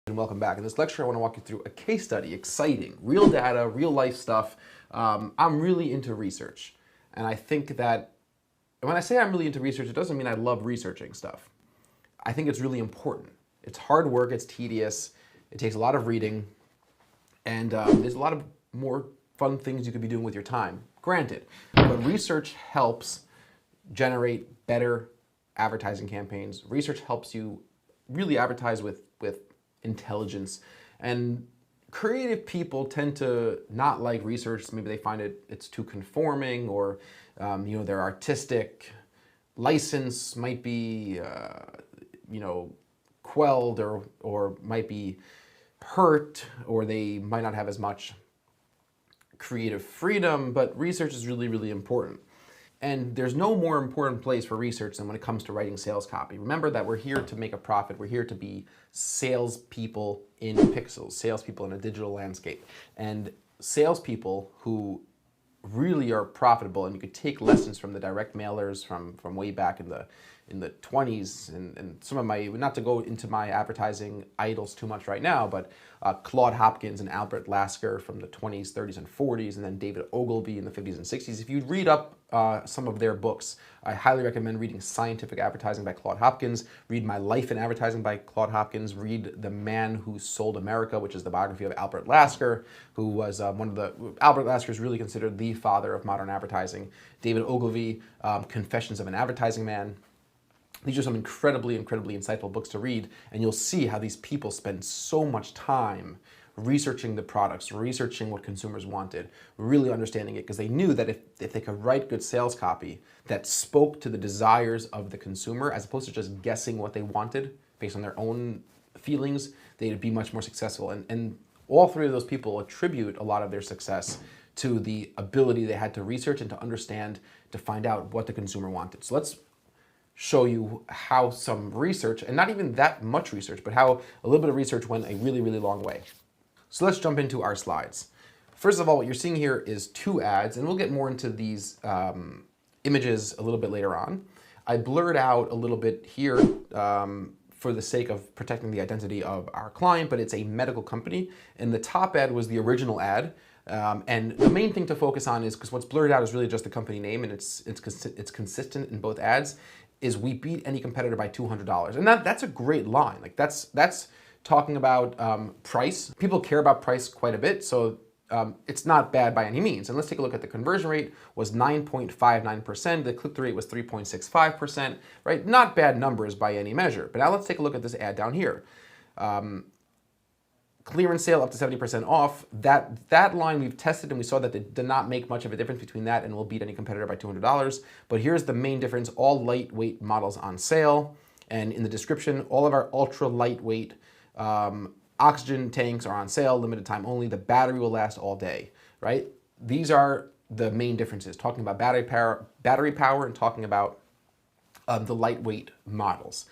And welcome back. In this lecture, I want to walk you through a case study, exciting, real data, real life stuff. I'm really into research. And I think that when I say I'm really into research, it doesn't mean I love researching stuff. I think it's really important. It's hard work, it's tedious, it takes a lot of reading, and there's a lot of more fun things you could be doing with your time, granted. But research helps generate better advertising campaigns. Research helps you really advertise with intelligence. And creative people tend to not like research. Maybe they find it's too conforming, or their artistic license might be quelled or might be hurt, or they might not have as much creative freedom. But research is really, really important. And there's no more important place for research than when it comes to writing sales copy. Remember that we're here to make a profit. We're here to be salespeople in pixels, salespeople in a digital landscape. And salespeople who really are profitable, and you could take lessons from the direct mailers from way back in the 20s, and some of my, not to go into my advertising idols too much right now, but Claude Hopkins and Albert Lasker from the 20s, 30s, and 40s, and then David Ogilvy in the 50s and 60s. If you read up some of their books, I highly recommend reading Scientific Advertising by Claude Hopkins, read My Life in Advertising by Claude Hopkins, read The Man Who Sold America, which is the biography of Albert Lasker, who was Albert Lasker is really considered the father of modern advertising. David Ogilvy, Confessions of an Advertising Man. These are some incredibly, incredibly insightful books to read, and you'll see how these people spend so much time researching the products, researching what consumers wanted, really understanding it, because they knew that if they could write good sales copy that spoke to the desires of the consumer, as opposed to just guessing what they wanted based on their own feelings, they'd be much more successful. And all three of those people attribute a lot of their success to the ability they had to research and to understand, to find out what the consumer wanted. So let's show you how some research, and not even that much research, but how a little bit of research went a really, really long way. So let's jump into our slides. First of all, what you're seeing here is two ads, and we'll get more into these images a little bit later on. I blurred out a little bit here for the sake of protecting the identity of our client, but it's a medical company, and the top ad was the original ad. And the main thing to focus on is, because what's blurred out is really just the company name, and it's consistent in both ads, is we beat any competitor by $200. And that's a great line. Like that's talking about price. People care about price quite a bit, so it's not bad by any means. And let's take a look at the conversion rate was 9.59%. The click-through rate was 3.65%, right? Not bad numbers by any measure. But now let's take a look at this ad down here. Clearance sale up to 70% off. That line we've tested, and we saw that it did not make much of a difference between that and will beat any competitor by $200. But here's the main difference: all lightweight models on sale. And in the description, all of our ultra lightweight oxygen tanks are on sale, limited time only. The battery will last all day, right? These are the main differences, talking about battery power and talking about the lightweight models.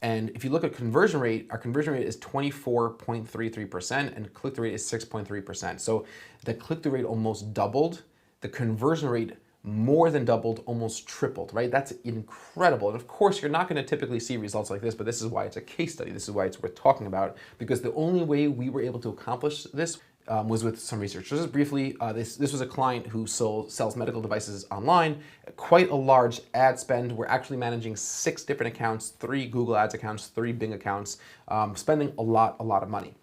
And if you look at conversion rate, our conversion rate is 24.33% and click-through rate is 6.3%. So the click-through rate almost doubled. The conversion rate more than doubled, almost tripled, right? That's incredible. And of course, you're not going to typically see results like this, but this is why it's a case study. This is why it's worth talking about, because the only way we were able to accomplish this was with some research. So just briefly, this was a client who sells medical devices online, quite a large ad spend. We're actually managing 6 different accounts, 3 Google Ads accounts, 3 Bing accounts, spending a lot of money.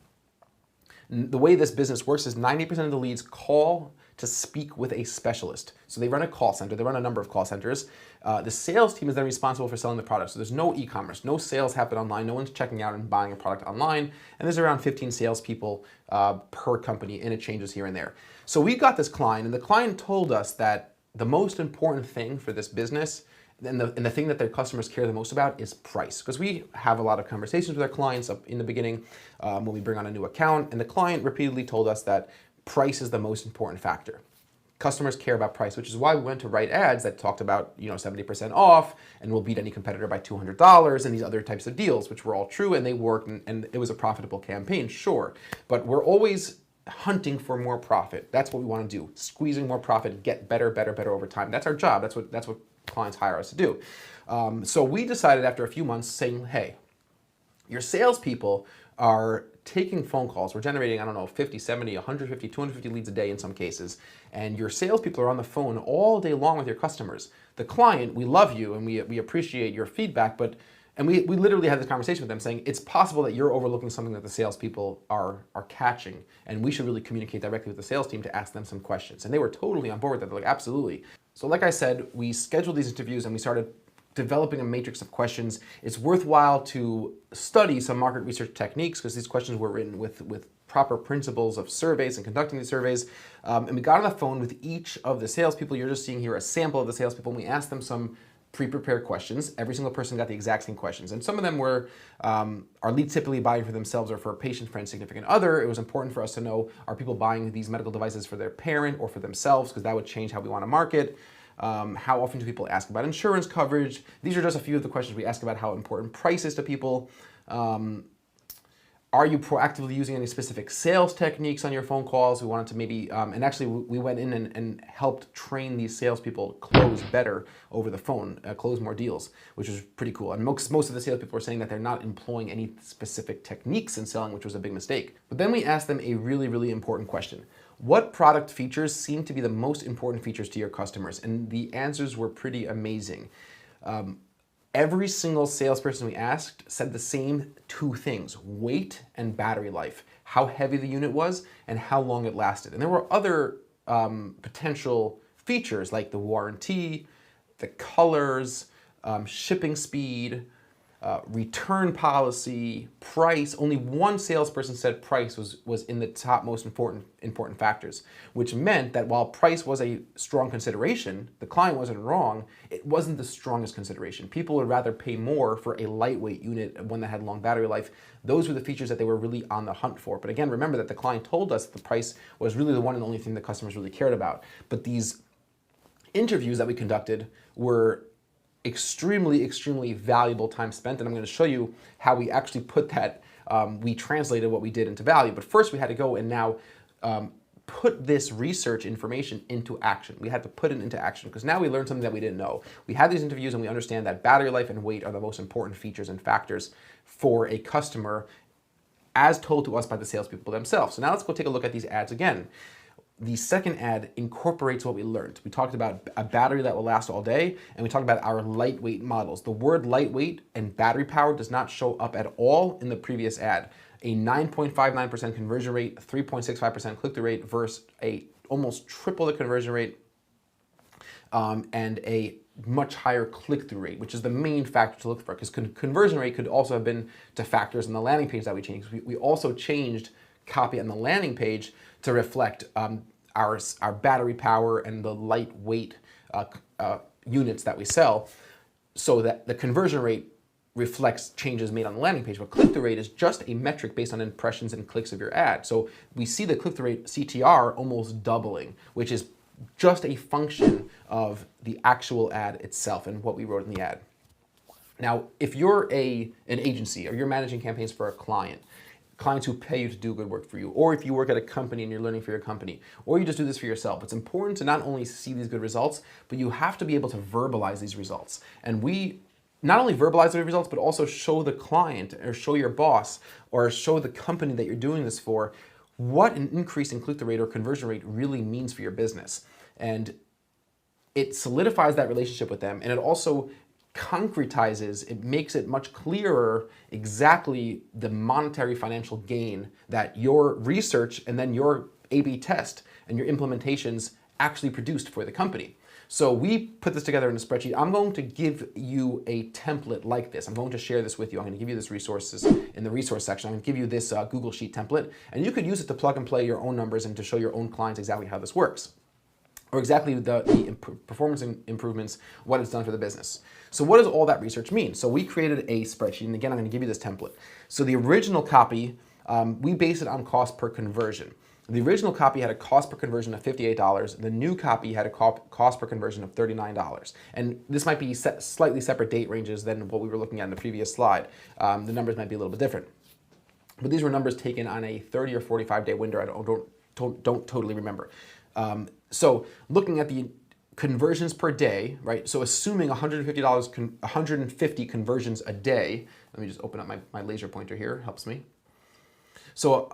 The way this business works is 90% of the leads call to speak with a specialist. So they run a call center, they run a number of call centers. The sales team is then responsible for selling the product. So there's no e-commerce, no sales happen online, no one's checking out and buying a product online, and there's around 15 salespeople per company, and it changes here and there. So we got this client, and the client told us that the most important thing for this business, and the thing that their customers care the most about, is price. Because we have a lot of conversations with our clients up in the beginning when we bring on a new account, and the client repeatedly told us that price is the most important factor. Customers care about price, which is why we went to write ads that talked about 70% off and will beat any competitor by $200 and these other types of deals, which were all true, and they worked, and it was a profitable campaign, sure. But we're always hunting for more profit. That's what we want to do. Squeezing more profit, get better over time. That's our job. That's what clients hire us to do. So we decided after a few months saying, hey, your salespeople are taking phone calls. We're generating, I don't know, 50, 70, 150, 250 leads a day in some cases. And your salespeople are on the phone all day long with your customers. The client, we love you and we appreciate your feedback, and we literally had this conversation with them saying, it's possible that you're overlooking something that the salespeople are catching, and we should really communicate directly with the sales team to ask them some questions. And they were totally on board with that. They're like, absolutely. So like I said, we scheduled these interviews and we started developing a matrix of questions. It's worthwhile to study some market research techniques because these questions were written with proper principles of surveys and conducting these surveys. And we got on the phone with each of the salespeople. You're just seeing here a sample of the salespeople, and we asked them some pre-prepared questions. Every single person got the exact same questions. And some of them were, are leads typically buying for themselves or for a patient, friend, significant other? It was important for us to know, are people buying these medical devices for their parent or for themselves? Because that would change how we want to market. How often do people ask about insurance coverage? These are just a few of the questions we ask about how important price is to people. Are you proactively using any specific sales techniques on your phone calls? We wanted to maybe, and actually we went in and helped train these salespeople close better over the phone, close more deals, which was pretty cool. And most of the salespeople were saying that they're not employing any specific techniques in selling, which was a big mistake. But then we asked them a really, really important question. What product features seem to be the most important features to your customers? And the answers were pretty amazing. Every single salesperson we asked said the same two things: weight and battery life, how heavy the unit was and how long it lasted. And there were other potential features like the warranty, the colors, shipping speed, return policy, price. Only one salesperson said price was in the top most important factors, which meant that while price was a strong consideration, the client wasn't wrong, it wasn't the strongest consideration. People would rather pay more for a lightweight unit, one that had long battery life. Those were the features that they were really on the hunt for. But again, remember that the client told us that the price was really the one and only thing the customers really cared about. But these interviews that we conducted were extremely valuable time spent, and I'm going to show you how we actually put that, we translated what we did into value. But first we had to go and now put this research information into action. We had to put it into action because now we learned something that we didn't know. We had these interviews and we understand that battery life and weight are the most important features and factors for a customer as told to us by the salespeople themselves. So now let's go take a look at these ads again. The second ad incorporates what we learned. We talked about a battery that will last all day, and we talked about our lightweight models. The word lightweight and battery power does not show up at all in the previous ad. A 9.59% conversion rate, 3.65% click-through rate versus a almost triple the conversion rate, and a much higher click-through rate, which is the main factor to look for, because conversion rate could also have been to factors in the landing page that we changed. We also changed copy on the landing page to reflect our battery power and the lightweight units that we sell, so that the conversion rate reflects changes made on the landing page. But click-through rate is just a metric based on impressions and clicks of your ad. So we see the click-through rate, CTR, almost doubling, which is just a function of the actual ad itself and what we wrote in the ad. Now, if you're an agency or you're managing campaigns for a clients who pay you to do good work for you, or if you work at a company and you're learning for your company, or you just do this for yourself, it's important to not only see these good results, but you have to be able to verbalize these results. And we not only verbalize the results, but also show the client or show your boss or show the company that you're doing this for what an increase in click-through rate or conversion rate really means for your business. And it solidifies that relationship with them, and it also concretizes, it makes it much clearer exactly the monetary financial gain that your research and then your A/B test and your implementations actually produced for the company. So we put this together in a spreadsheet. I'm going to give you a template like this. I'm going to share this with you. I'm going to give you this resources in the resource section. I'm going to give you this Google Sheet template, and you could use it to plug and play your own numbers and to show your own clients exactly how this works, or exactly the performance improvements, what it's done for the business. So what does all that research mean? So we created a spreadsheet, and again, I'm going to give you this template. So the original copy, we base it on cost per conversion. The original copy had a cost per conversion of $58. The new copy had a cost per conversion of $39. And this might be slightly separate date ranges than what we were looking at in the previous slide. The numbers might be a little bit different. But these were numbers taken on a 30 or 45-day window. I don't totally remember. So looking at the conversions per day, right? So assuming $150, 150 conversions a day. Let me just open up my laser pointer here, helps me. So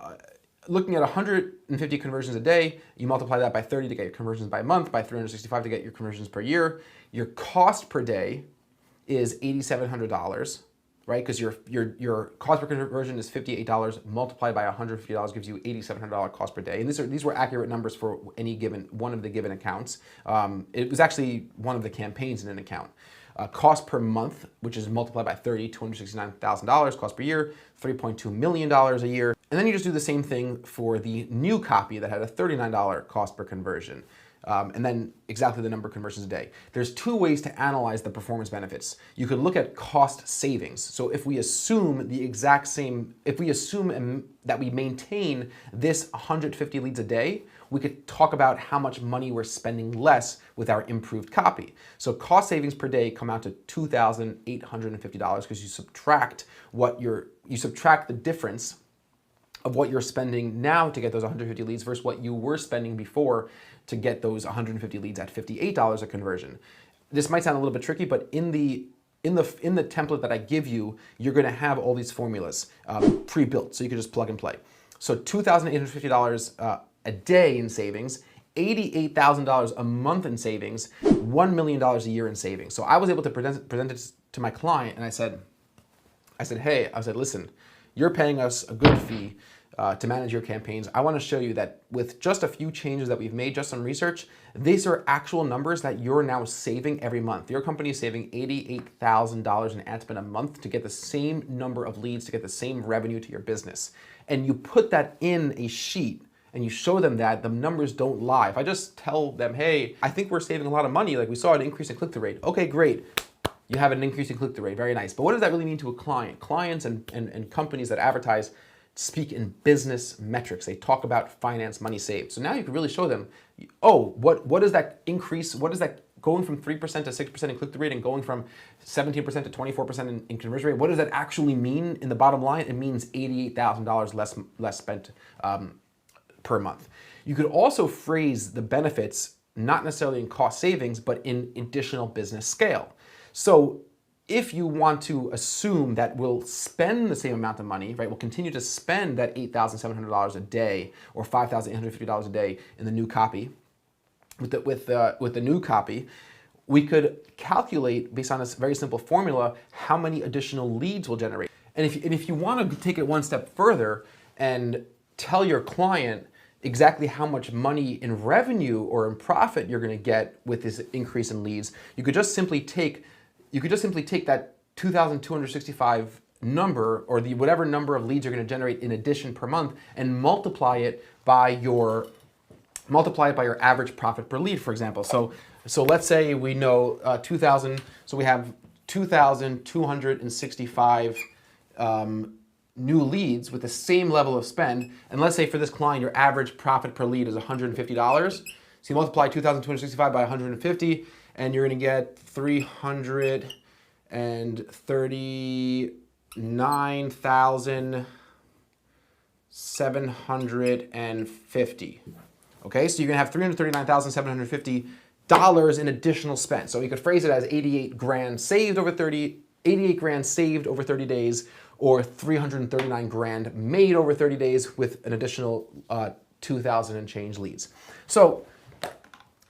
looking at 150 conversions a day, you multiply that by 30 to get your conversions by month, by 365 to get your conversions per year. Your cost per day is $8,700, right? Because your cost per conversion is $58, multiplied by $150 gives you $8,700 cost per day. And these were accurate numbers for any given one of the given accounts. It was actually one of the campaigns in an account. Cost per month, which is multiplied by 30, $269,000. Cost per year, $3.2 million a year. And then you just do the same thing for the new copy that had a $39 cost per conversion. And then exactly the number of conversions a day. There's two ways to analyze the performance benefits. You could look at cost savings. So if we assume the exact same, if we assume that we maintain this 150 leads a day, we could talk about how much money we're spending less with our improved copy. So cost savings per day come out to $2,850 because you subtract the difference of what you're spending now to get those 150 leads versus what you were spending before to get those 150 leads at $58 a conversion. This might sound a little bit tricky, but in the template that I give you, you're going to have all these formulas pre-built, so you can just plug and play. So $2,850 a day in savings, $88,000 a month in savings, $1 million a year in savings. So I was able to present it to my client, and I said, hey, listen, you're paying us a good fee to manage your campaigns. I want to show you that with just a few changes that we've made, just some research, these are actual numbers that you're now saving every month. Your company is saving $88,000 in ad spend a month to get the same number of leads, to get the same revenue to your business. And you put that in a sheet and you show them that, the numbers don't lie. If I just tell them, hey, I think we're saving a lot of money, like we saw an increase in click-through rate. Okay, great. You have an increase in click-through rate, very nice. But what does that really mean to a client? Clients and companies that advertise speak in business metrics. They talk about finance, money saved. So now you can really show them, oh, what is that increase? What is that going from 3% to 6% in click-through rate and going from 17% to 24% in conversion rate? What does that actually mean in the bottom line? It means $88,000 less spent per month. You could also phrase the benefits not necessarily in cost savings, but in additional business scale. So if you want to assume that we'll spend the same amount of money, right, we'll continue to spend that $8,700 a day or $5,850 a day in the new copy, with the new copy, we could calculate based on this very simple formula how many additional leads we'll generate. And if you want to take it one step further and tell your client exactly how much money in revenue or in profit you're going to get with this increase in leads, you could just simply take that 2,265 number, or the whatever number of leads you're going to generate in addition per month, and multiply it by your average profit per lead, for example. So let's say we know 2,000. So we have 2,265 new leads with the same level of spend. And let's say for this client, your average profit per lead is $150. So you multiply 2,265 by 150, and you're going to get 339,750. Okay, so you're going to have $339,750 in additional spend. So you could phrase it as 88 grand saved over 30 days, or 339 grand made over 30 days with an additional 2,000 and change leads. So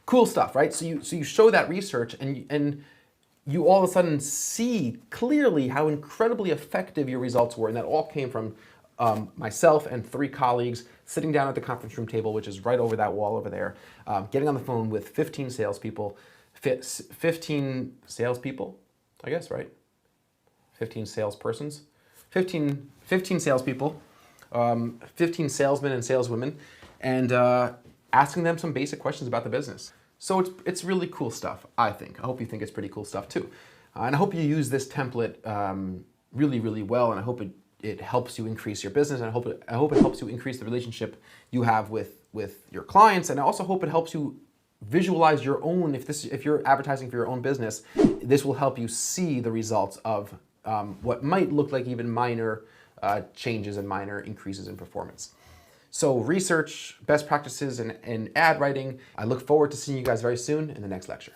cool stuff, right? So you show that research, and you all of a sudden see clearly how incredibly effective your results were, and that all came from myself and 3 colleagues sitting down at the conference room table, which is right over that wall over there, getting on the phone with 15 salespeople, 15 salespeople, I guess, right? 15 salespersons, 15 salespeople, 15 salesmen and saleswomen, and asking them some basic questions about the business. So it's really cool stuff, I think. I hope you think it's pretty cool stuff too. And I hope you use this template really, really well, and I hope it helps you increase your business, and I hope it helps you increase the relationship you have with your clients, and I also hope it helps you visualize your own, if you're advertising for your own business, this will help you see the results of what might look like even minor changes and minor increases in performance. So research, best practices in ad writing. I look forward to seeing you guys very soon in the next lecture.